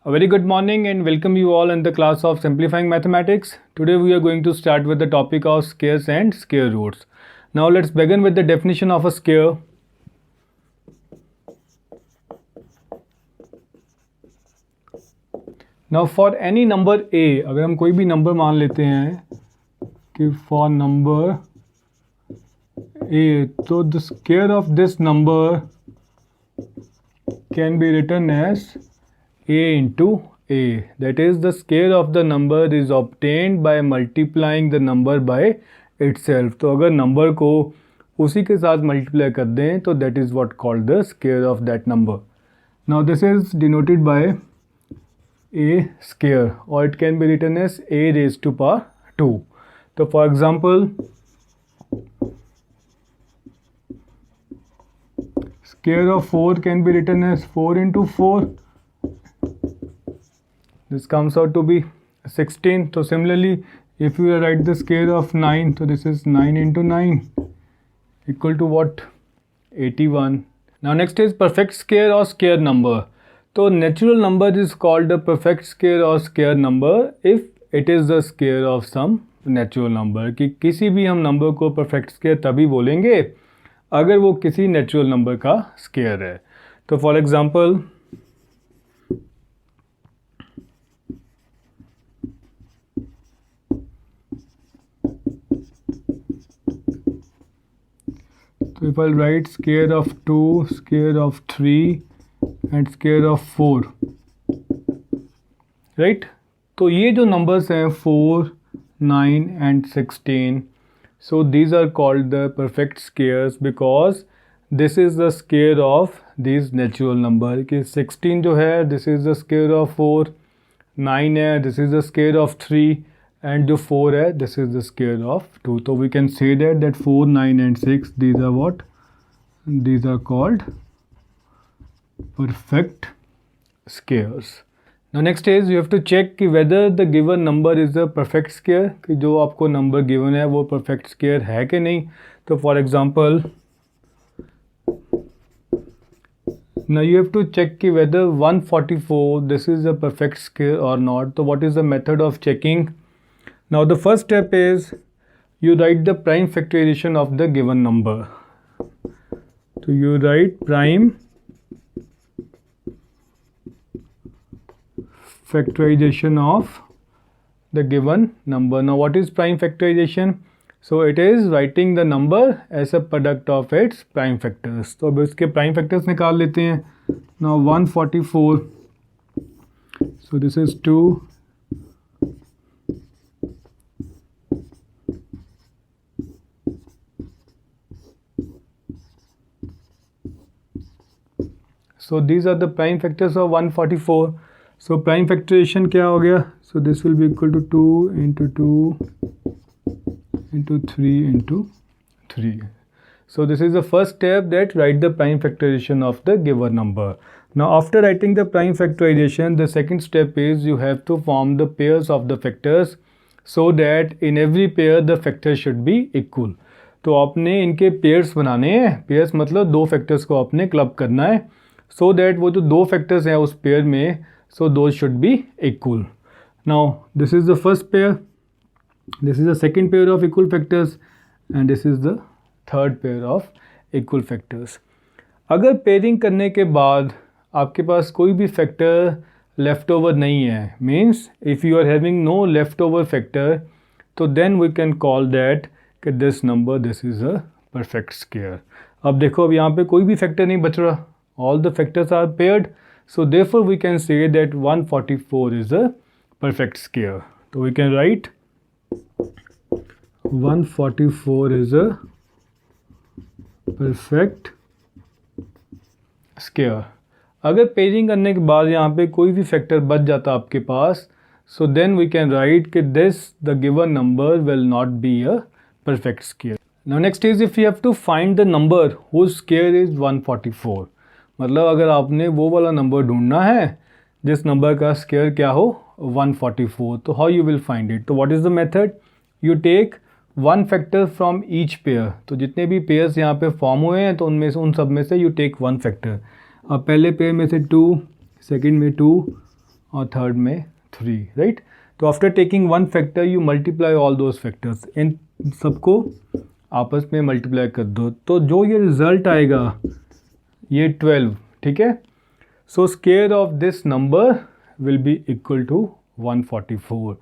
A very good morning and welcome you all in the class of Simplifying Mathematics. Today we are going to start with the topic of squares and square roots. Now let's begin with the definition of a square. Now for any number a, अगर हम कोई भी number मान लेते हैं कि for number a, तो the square of this number can be written as a into a, that is the square of the number is obtained by multiplying the number by itself. तो अगर number को उसी के साथ multiply कर दें तो that is what called the square of that number. Now this is denoted by a square or it can be written as a raised to power 2. So for example, square of 4 can be written as 4 into 4. This comes out to be 16. So similarly, if we write the square of 9, so this is 9 into 9 equal to what? 81. Now next is perfect square or square number. So natural number is called a perfect square or square number if it is the square of some natural number. कि किसी भी हम number को perfect square तभी बोलेंगे अगर वो किसी natural number का square है. तो for example, so if I'll write square of 2, square of 3 and square of 4, right? तो ये जो numbers हैं 4, 9 and 16, so these are called the perfect squares because this is the square of these natural number. कि 16 जो है this is the square of 4, 9 है this is the square of 3 and जो 4 है this is the square of 2. So we can say that 4, 9 and 6 these are what? These are called perfect squares. Now next is you have to check कि whether the given number is a perfect square, कि जो आपको number given है वो perfect square है कि नहीं. तो for example, now you have to check कि whether 144 this is a perfect square or not. So what is the method of checking? Now the first step is you write the prime factorization of the given number. So you write prime factorization of the given number. Now what is prime factorization? So it is writing the number as a product of its prime factors. तो अब इसके prime factors निकाल लेते हैं. Now 144, so this is 2, so these are the prime factors of 144. So prime factorization क्या हो गया? So this will be equal to 2 into 2 into 3 into 3. So this is the first step, that write the prime factorization of the given number. Now after writing the prime factorization, the second step is you have to form the pairs of the factors so that in every pair the factors should be equal. तो आपने इनके pairs बनाने हैं. pairs मतलब दो factors को आपने club करना है so that वो जो दो factors हैं उस pair में, so those should be equal. Now this is the first pair, this is the second pair of equal factors and this is the third pair of equal factors. अगर pairing करने के बाद आपके पास कोई भी factor left over नहीं है, means if you are having no leftover factor, तो then we can call that कि this number this is a perfect square. अब देखो अब यहाँ पे कोई भी factor नहीं बच रहा, all the factors are paired, so therefore we can say that 144 is a perfect square. So we can write 144 is a perfect square. अगर पेयरिंग करने के बाद यहाँ पे कोई भी फैक्टर बच जाता आपके पास, so then we can write कि this the given number will not be a perfect square. Now next is if you have to find the number whose square is 144. मतलब अगर आपने वो वाला नंबर ढूंढना है जिस नंबर का स्क्वायर क्या हो 144, तो how you will find it? तो what is the method? You take one factor from each pair. तो जितने भी पेयर्स यहाँ पे फॉर्म हुए हैं तो उनमें से उन सब में से यू टेक वन फैक्टर. अब पहले पेयर में से 2, सेकंड में 2 और थर्ड में 3, राइट। तो after taking one factor you multiply all those factors, इन सबको आपस में मल्टीप्लाई कर दो, तो जो ये रिज़ल्ट आएगा ये 12, ठीक है। So square of this number will be equal to 144,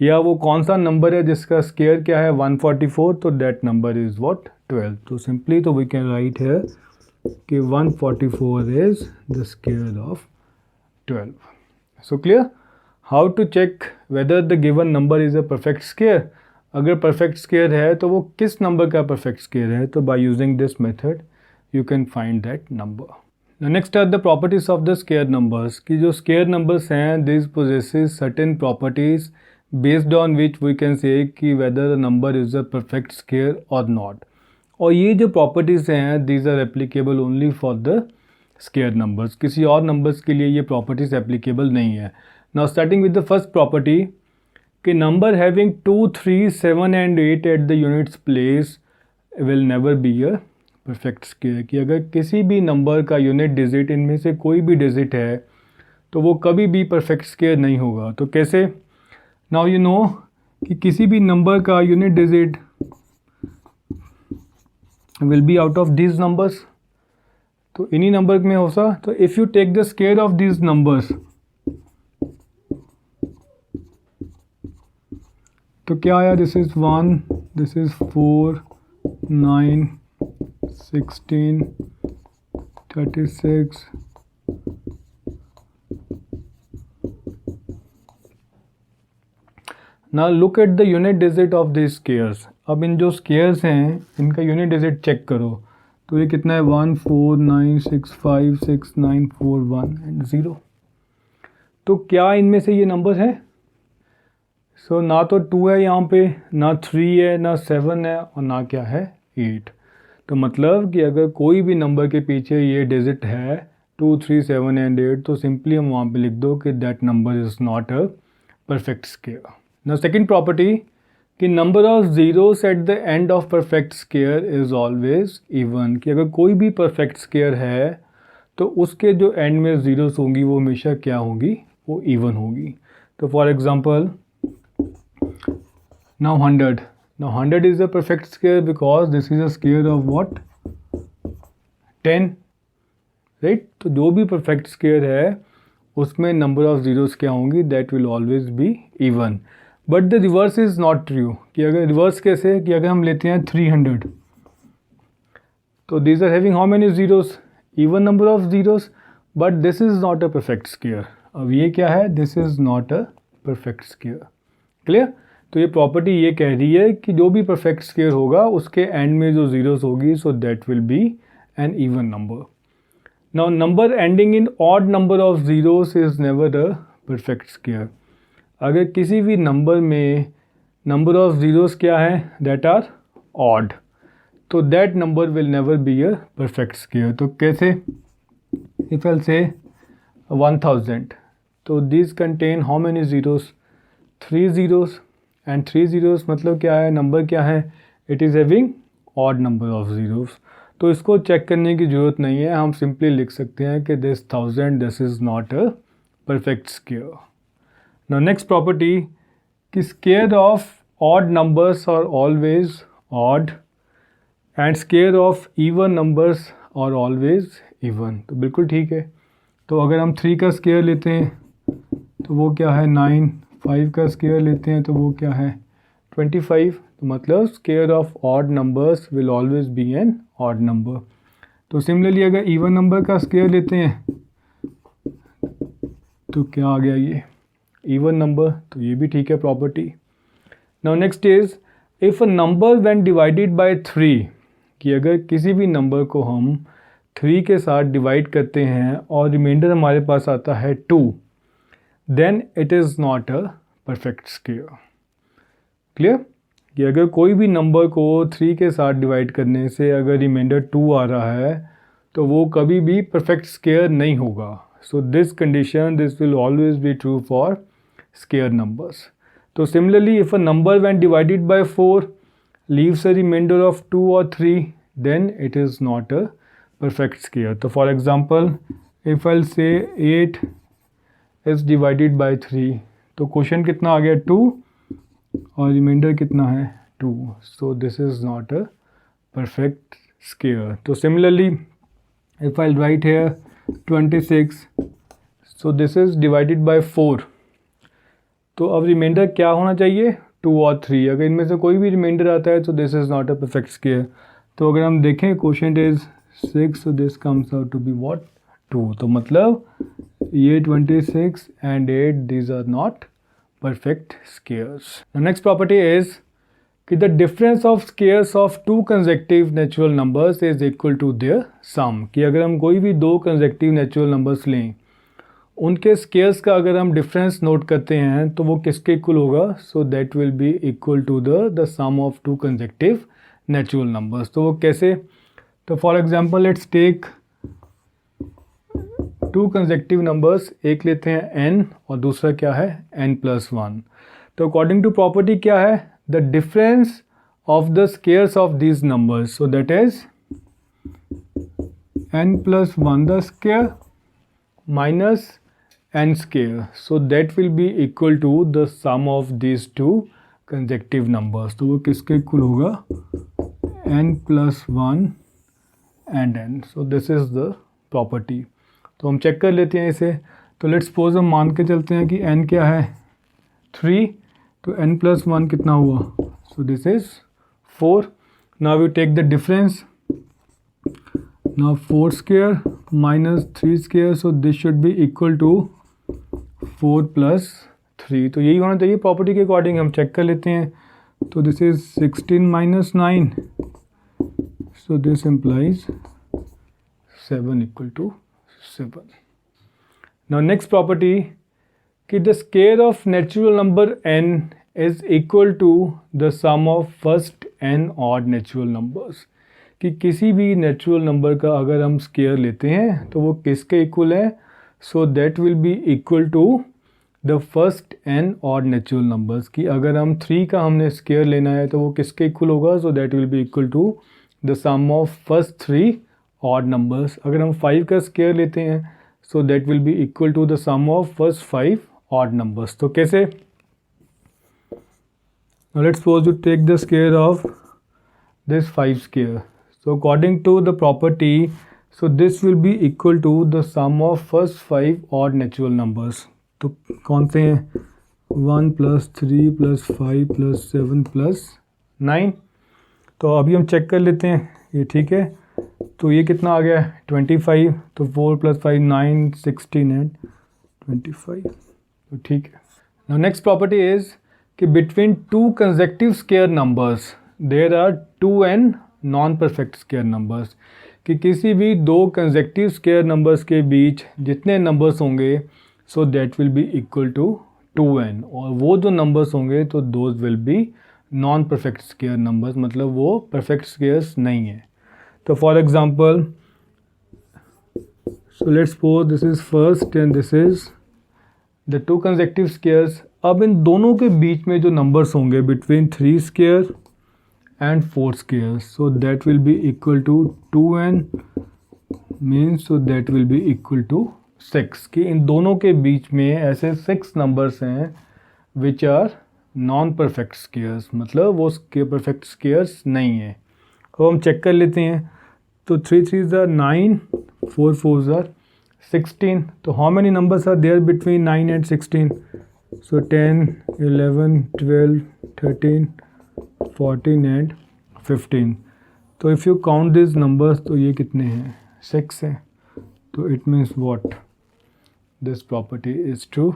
या वो कौन सा नंबर है जिसका स्क्वायर क्या है 144, तो दैट नंबर इज़ व्हाट 12। तो सिंपली तो वी कैन राइट हियर कि 144 is the square of 12। So clear. How to check whether the given number is a perfect square, अगर परफेक्ट स्क्वायर है तो वो किस नंबर का परफेक्ट स्क्वायर है, तो by using this method you can find that number. Next are the properties of the square numbers, कि जो स्क्वायर नंबर्स हैं this possesses certain properties based on which we can say कि whether the number is a perfect square और not. और ये जो properties हैं these are applicable only for the square numbers, किसी और नंबर्स के लिए ये प्रॉपर्टीज़ एप्लीकेबल नहीं है। Now starting with the first property कि number having 2, 3, 7 and 8 at the units place will never be a perfect square, कि अगर किसी भी नंबर का यूनिट डिजिट इनमें से कोई भी डिजिट है तो वो कभी भी परफेक्ट स्क्वायर नहीं होगा। तो कैसे? नाउ यू नो कि किसी भी नंबर का unit digit will be out of these numbers, तो इन्हीं नंबर में होगा। तो if you take the square of these numbers, तो क्या आया, this is 1, this is 4, 9, 16, 36, now look at the unit digit of this squares. अब इन जो स्क्वायर्स हैं इनका यूनिट डिजिट चेक करो, तो ये कितना है 1, 4, 9, 6, 5, 6, 9, 4, 1 एंड 0। तो क्या इनमें से ये नंबर है? सो ना तो 2 है यहाँ पे, ना 3 है, ना 7 है, और ना क्या है 8। तो मतलब कि अगर कोई भी नंबर के पीछे ये डिजिट है 2, 3, 7 एंड 8, तो सिंपली हम वहाँ पे लिख दो कि that number is not a perfect square. Now second property कि number of zeros at the end of perfect square is always even, कि अगर कोई भी परफेक्ट स्क्वायर है तो उसके जो एंड में जीरोस होंगी वो हमेशा क्या होंगी, वो इवन होगी। तो for example now 100 is a perfect square because this is a square of what 10, right। तो जो भी perfect square है उसमें number of zeros क्या होंगी, that will always be even। but the reverse is not true, कि अगर reverse कैसे, कि अगर हम लेते हैं 300, तो these are having how many zeros, even number of zeros, but this is not a perfect square। अब ये क्या है, this is not a perfect square। Clear. तो ये प्रॉपर्टी ये कह रही है कि जो भी परफेक्ट स्क्वायर होगा उसके एंड में जो जीरोस होगी, so that will be an even number. Now number ending in odd number of zeros is never a perfect square. अगर किसी भी नंबर में नंबर ऑफ जीरोस क्या है, दैट आर ऑड, तो that number will never be a perfect square. तो कैसे? If I से 1000, तो this contain how many zeros, 3 zeros, and 3 zeros मतलब क्या है, नंबर क्या है, it is having odd number of zeros. तो इसको चेक करने की ज़रूरत नहीं है, हम सिंपली लिख सकते हैं कि this 1000 this is not a perfect square. Now next property कि square of odd numbers are always odd and square of even numbers are always even. तो बिल्कुल ठीक है। तो अगर हम 3 का स्क्वायर लेते हैं तो वो क्या है 9, 5 का स्क्वायर लेते हैं तो वो क्या है 25। तो मतलब square of odd numbers will always be an odd number. तो सिमिलरली अगर इवन नंबर का स्क्वायर लेते हैं तो क्या आ गया ये इवन नंबर, तो ये भी ठीक है property. Now next is if a number when divided bye 3, कि अगर किसी भी नंबर को हम 3 के साथ डिवाइड करते हैं और रिमाइंडर हमारे पास आता है 2, then it is not a perfect square. Clear. कि अगर कोई भी नंबर को 3 के साथ डिवाइड करने से अगर रिमाइंडर 2 आ रहा है तो वो कभी भी परफेक्ट स्क्वायर नहीं होगा। So this condition this will always be true for square numbers. तो similarly if a number when divided by 4 leaves a remainder of 2 और 3, then it is not a perfect square. तो for example if I say 8 is divided by 3, तो question कितना आ गया 2 और reminder कितना है 2, so this is not a perfect square. तो similarly if I write here 26, so this is divided by 4, तो अब रिमाइंडर क्या होना चाहिए 2 और 3. अगर इनमें से कोई भी रिमाइंडर आता है तो this is not a perfect square. तो अगर हम देखें question is 6, so this comes out to be what 2. तो मतलब ये 26 and 8 these are not perfect squares. Next property is कि the difference of squares of 2 consecutive natural numbers is equal to their sum. कि अगर हम कोई भी 2 consecutive natural numbers लें, उनके स्क्वायर्स का अगर हम डिफरेंस नोट करते हैं तो वो किसके इक्वल होगा, so that will be equal to the sum of 2 consecutive natural numbers. तो वो कैसे, तो for example let's take 2 consecutive numbers, एक लेते हैं n और दूसरा क्या है n+1. तो अकॉर्डिंग टू प्रॉपर्टी क्या है, the difference of the squares of these numbers, so that is n+1 the square minus n square, so that will be equal to the sum of these 2 consecutive numbers. तो वो किसके equal होगा n+1 and n. so this is the property. तो हम check कर लेते हैं इसे. तो लेट्स सपोज हम मान के चलते हैं कि n क्या है 3, तो n+1 कितना हुआ, so this is 4. now we take the difference, now 4 square minus 3 square, so this should be equal to 4 + 3. तो यही होना चाहिए प्रॉपर्टी के अकॉर्डिंग. हम चेक कर लेते हैं. तो this is 16 - 9, so this implies 7 = 7. Now next property कि the square of natural number n is equal to the sum of first n odd natural numbers. कि किसी भी नेचुरल नंबर का अगर हम स्क्वायर लेते हैं तो वो किसके इक्वल है, so that will be equal to the first n odd natural numbers. की अगर हम 3 का हमने स्क्वायर लेना है तो वो किसके इक्वल होगा, so that will be equal to the sum of first 3 odd numbers. अगर हम 5 का स्क्वायर लेते हैं so that will be equal to the sum of first 5 odd numbers. तो कैसे, let's suppose you take the square of this 5 square. So according to the property, so this will be equal to the sum of first 5 odd natural numbers. तो कौन से हैं 1 + 3 + 5 + 7 + 9. तो अभी हम check कर लेते हैं ये ठीक है. तो ये कितना आ गया 25, तो 4 + 5 9 16 एंड 25. तो ठीक है. Now next property is कि between 2 consecutive square numbers there are 2n non perfect square numbers. कि किसी भी 2 कंसेक्टिव स्क्वायर नंबर्स के बीच जितने नंबर्स होंगे so that will be equal to 2n, और वो जो नंबर्स होंगे तो those will be non perfect square numbers, मतलब वो परफेक्ट स्क्वायर्स नहीं है. तो for example so let's suppose this is first and this is the 2 consecutive squares. अब इन दोनों के बीच में जो नंबर्स होंगे between 3 square and 4 squares, so that will be equal to 2n means so that will be equal to 6. कि इन दोनों के बीच में ऐसे 6 नंबर्स हैं which are non perfect squares, मतलब वो परफेक्ट स्क्वायर्स नहीं है. तो हम चेक कर लेते हैं. तो 3 3s are 9, 4 4s are 16. तो how many numbers are there between 9 and 16? So 10 11 12 13 14 and 15. तो if you count this numbers तो ये कितने हैं 6 हैं. तो it means what, this property is true.